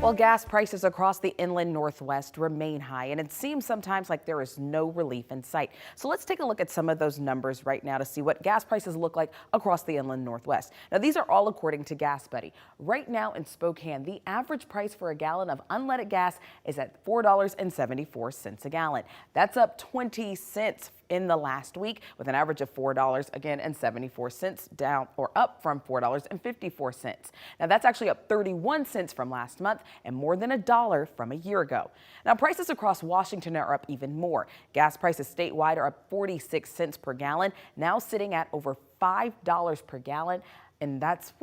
Well, gas prices across the inland Northwest remain high, and it seems sometimes like there is no relief in sight. So let's take a look at some of those numbers right now to see what gas prices look like across the inland Northwest. Now, these are all according to Gas Buddy. Right now in Spokane, the average price for a gallon of unleaded gas is at $4.74 a gallon. That's up 20 cents in the last week, with an average of $4 again and 74 cents, down or up from $4.54. Now that's actually up 31 cents from last month and more than $1 from a year ago. Now prices across Washington are up even more. Gas prices statewide are up 46 cents per gallon, now sitting at over $5 per gallon. And that's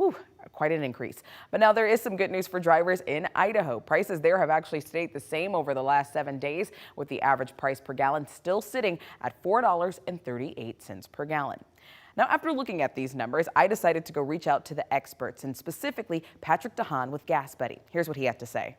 quite an increase. But now there is some good news for drivers in Idaho. Prices there have actually stayed the same over the last 7 days, with the average price per gallon still sitting at $4.38 per gallon. Now, after looking at these numbers, I decided to go reach out to the experts, and specifically Patrick Haan with Gas Buddy. Here's what he had to say.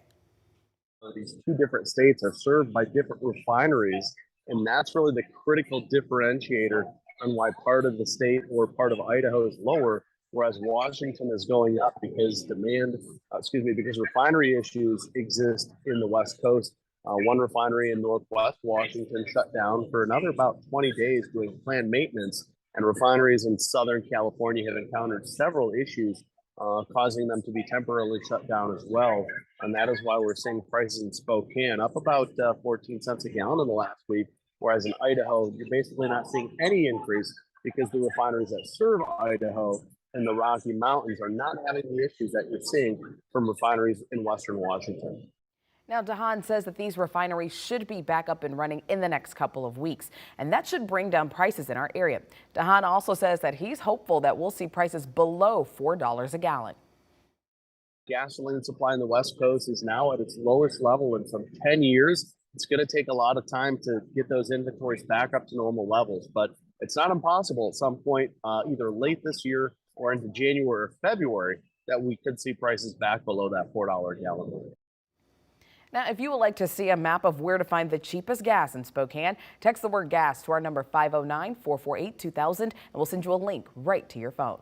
These two different states are served by different refineries, and that's really the critical differentiator on why part of the state or part of Idaho is lower, whereas Washington is going up because because refinery issues exist in the West Coast. One refinery in Northwest Washington shut down for another about 20 days doing planned maintenance, and refineries in Southern California have encountered several issues, causing them to be temporarily shut down as well. And that is why we're seeing prices in Spokane up about 14 cents a gallon in the last week, whereas in Idaho, you're basically not seeing any increase because the refineries that serve Idaho and the Rocky Mountains are not having the issues that you're seeing from refineries in Western Washington. Now, Haan says that these refineries should be back up and running in the next couple of weeks, and that should bring down prices in our area. Haan also says that he's hopeful that we'll see prices below $4 a gallon. Gasoline supply in the West Coast is now at its lowest level in some 10 years. It's going to take a lot of time to get those inventories back up to normal levels, but it's not impossible at some point, either late this year or into January or February, that we could see prices back below that $4 a gallon. Now, if you would like to see a map of where to find the cheapest gas in Spokane, text the word gas to our number 509-448-2000 and we'll send you a link right to your phone.